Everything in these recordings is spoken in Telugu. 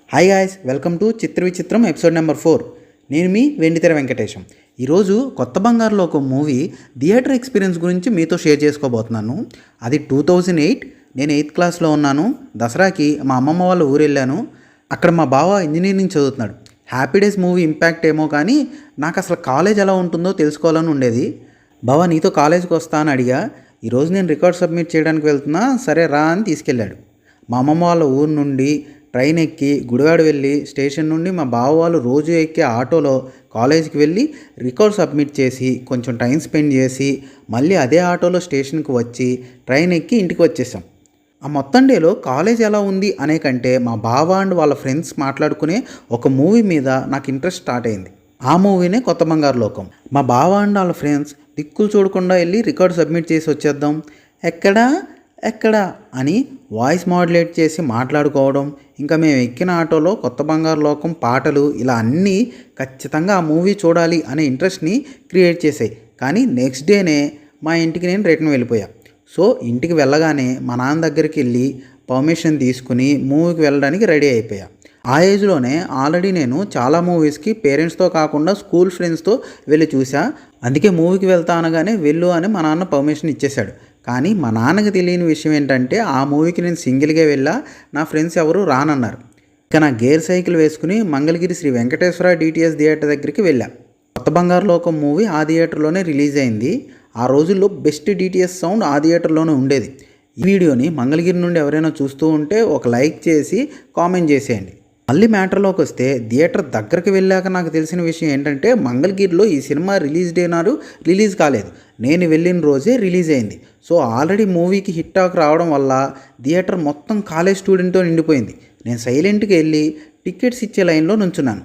హాయ్ గాయ్స్, వెల్కమ్ టు చిత్ర విచిత్రం ఎపిసోడ్ నెంబర్ 4. నేను మీ వెండితెర వెంకటేశం. ఈరోజు కొత్త బంగారులో ఒక మూవీ థియేటర్ ఎక్స్పీరియన్స్ గురించి మీతో షేర్ చేసుకోబోతున్నాను. అది 2008. నేను 8th క్లాస్లో ఉన్నాను. దసరాకి మా అమ్మమ్మ వాళ్ళ ఊరు వెళ్ళాను. అక్కడ మా బావ ఇంజనీరింగ్ చదువుతున్నాడు. హ్యాపీ డేస్ మూవీ ఇంపాక్ట్ ఏమో కానీ నాకు అసలు కాలేజ్ ఎలా ఉంటుందో తెలుసుకోవాలని ఉండేది. బావ నీతో కాలేజ్కి వస్తా అని అడిగా. ఈరోజు నేను రికార్డ్ సబ్మిట్ చేయడానికి వెళ్తున్నా, సరే రా అని తీసుకెళ్ళాడు. మా అమ్మమ్మ వాళ్ళ ఊరు నుండి ట్రైన్ ఎక్కి గుడివాడ వెళ్ళి స్టేషన్ నుండి మా బావ వాళ్ళు రోజు ఎక్కే ఆటోలో కాలేజీకి వెళ్ళి రికార్డ్ సబ్మిట్ చేసి కొంచెం టైం స్పెండ్ చేసి మళ్ళీ అదే ఆటోలో స్టేషన్కి వచ్చి ట్రైన్ ఎక్కి ఇంటికి వచ్చేసాం. ఆ మొత్తం డేలో కాలేజ్ ఎలా ఉంది అనే కంటే మా బావ అండ్ వాళ్ళ ఫ్రెండ్స్ మాట్లాడుకునే ఒక మూవీ మీద నాకు ఇంట్రెస్ట్ స్టార్ట్ అయింది. ఆ మూవీనే కొత్త బంగారు లోకం. మా బావ అండ్ వాళ్ళ ఫ్రెండ్స్ దిక్కులు చూడకుండా వెళ్ళి రికార్డ్ సబ్మిట్ చేసి వచ్చేద్దాం, ఎక్కడ అని వాయిస్ మాడ్యులేట్ చేసి మాట్లాడుకోవడం, ఇంకా మేము ఎక్కిన ఆటోలో కొత్త బంగారు లోకం పాటలు ఇలా అన్నీ ఖచ్చితంగా ఆ మూవీ చూడాలి అనే ఇంట్రెస్ట్ని క్రియేట్ చేసాయి. కానీ నెక్స్ట్ డేనే మా ఇంటికి నేను రిటర్న్ వెళ్ళిపోయా. సో ఇంటికి వెళ్ళగానే మా నాన్న దగ్గరికి వెళ్ళి పర్మిషన్ తీసుకుని మూవీకి వెళ్ళడానికి రెడీ అయిపోయా. ఆ ఏజ్లోనే ఆల్రెడీ నేను చాలా మూవీస్కి పేరెంట్స్తో కాకుండా స్కూల్ ఫ్రెండ్స్తో వెళ్ళి చూసా. అందుకే మూవీకి వెళ్తా అనగానే వెళ్ళు అని మా నాన్న పర్మిషన్ ఇచ్చేశాడు. కానీ మా నాన్నకి తెలియని విషయం ఏంటంటే ఆ మూవీకి నేను సింగిల్గా వెళ్ళా, నా ఫ్రెండ్స్ ఎవరు రానన్నారు. ఇక నా గేర్ సైకిల్ వేసుకుని మంగళగిరి శ్రీ వెంకటేశ్వర డిటిఎస్ థియేటర్ దగ్గరికి వెళ్ళా. కొత్త బంగారు లోకం మూవీ ఆ థియేటర్లోనే రిలీజ్ అయింది. ఆ రోజుల్లో బెస్ట్ డిటిఎస్ సౌండ్ ఆ థియేటర్లోనే ఉండేది. ఈ వీడియోని మంగళగిరి నుండి ఎవరైనా చూస్తూ ఉంటే ఒక లైక్ చేసి కామెంట్ చేసేయండి. మళ్ళీ మ్యాటర్లోకి వస్తే థియేటర్ దగ్గరికి వెళ్ళాక నాకు తెలిసిన విషయం ఏంటంటే మంగళగిరిలో ఈ సినిమా రిలీజ్ డే నాడు రిలీజ్ కాలేదు, నేను వెళ్ళిన రోజే రిలీజ్ అయింది. సో ఆల్రెడీ మూవీకి హిట్ టాక్ రావడం వల్ల థియేటర్ మొత్తం కాలేజ్ స్టూడెంట్తో నిండిపోయింది. నేను సైలెంట్గా వెళ్ళి టికెట్స్ ఇచ్చే లైన్లో నుంచున్నాను.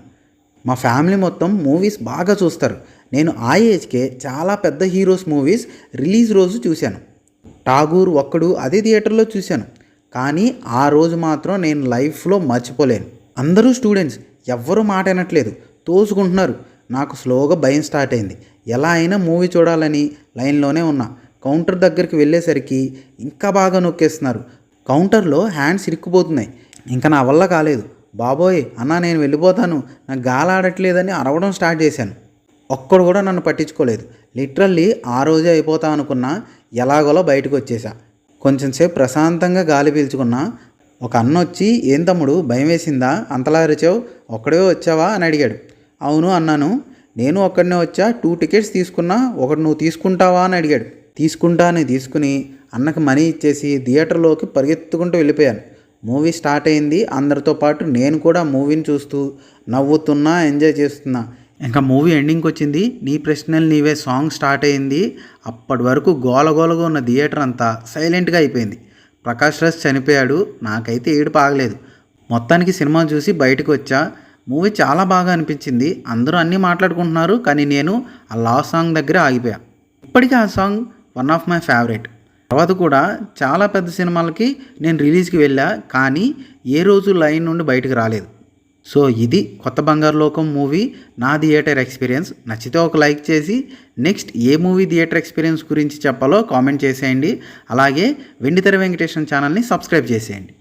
మా ఫ్యామిలీ మొత్తం మూవీస్ బాగా చూస్తారు. నేను ఆ ఏజ్కే చాలా పెద్ద హీరోస్ మూవీస్ రిలీజ్ రోజు చూశాను. ఠాగూర్ ఒక్కడు అదే థియేటర్లో చూశాను. కానీ ఆ రోజు మాత్రం నేను లైఫ్లో మర్చిపోలేను. అందరూ స్టూడెంట్స్, ఎవ్వరూ మాట వినట్లేదు, తోసుకుంటున్నారు. నాకు స్లోగా భయం స్టార్ట్ అయింది. ఎలా అయినా మూవీ చూడాలని లైన్లోనే ఉన్నా. కౌంటర్ దగ్గరికి వెళ్ళేసరికి ఇంకా బాగా నొక్కేస్తున్నారు. కౌంటర్లో హ్యాండ్స్ ఇరుక్కుపోతున్నాయి. ఇంకా నా వల్ల కాలేదు. బాబోయ్ అన్నా నేను వెళ్ళిపోతాను, నాకు గాలి ఆడట్లేదని అరవడం స్టార్ట్ చేశాను. ఒక్కడు కూడా నన్ను పట్టించుకోలేదు. లిటరల్లీ ఆ రోజే అయిపోతా అనుకున్నా. ఎలాగోలో బయటకు వచ్చేసా. కొంచెం సేపు ప్రశాంతంగా గాలి పీల్చుకున్నా. ఒక అన్న వచ్చి, ఏం తమ్ముడు భయం వేసిందా, అంతలా అరిచావు, ఒక్కడే వచ్చావా అని అడిగాడు. అవును అన్నాను. నేను ఒక్కడనే వచ్చా, 2 టికెట్స్ తీసుకున్నా, ఒకటి నువ్వు తీసుకుంటావా అని అడిగాడు. తీసుకుంటా అని తీసుకుని అన్నకి మనీ ఇచ్చేసి థియేటర్లోకి పరిగెత్తుకుంటూ వెళ్ళిపోయాను. మూవీ స్టార్ట్ అయింది. అందరితో పాటు నేను కూడా మూవీని చూస్తూ నవ్వుతున్నా, ఎంజాయ్ చేస్తున్నా. ఇంకా మూవీ ఎండింగ్కి వచ్చింది. నీ ప్రశ్నలు నీవే సాంగ్ స్టార్ట్ అయింది. అప్పటి వరకు గోలగోలగా ఉన్న థియేటర్ అంతా సైలెంట్గా అయిపోయింది. ప్రకాష్ రాజ్ చనిపోయాడు. నాకైతే ఏడుపు ఆగలేదు. మొత్తానికి సినిమా చూసి బయటకు వచ్చా. మూవీ చాలా బాగా అనిపించింది. అందరూ అన్నీ మాట్లాడుకుంటున్నారు, కానీ నేను ఆ లాస్ట్ సాంగ్ దగ్గర ఆగిపోయా. ఇప్పటికీ ఆ song one of my favourite. తర్వాత కూడా చాలా పెద్ద సినిమాలకి నేను రిలీజ్కి వెళ్ళా, కానీ ఏ రోజు లైన్ నుండి బయటకు రాలేదు. సో ఇది కొత్త బంగారు లోకం మూవీ నా థియేటర్ ఎక్స్పీరియన్స్. నచ్చితే ఒక లైక్ చేసి నెక్స్ట్ ఏ మూవీ థియేటర్ ఎక్స్పీరియన్స్ గురించి చెప్పాలో కామెంట్ చేసేయండి. అలాగే వెండితెర వెంకటేశం ఛానల్ని సబ్స్క్రైబ్ చేసేయండి.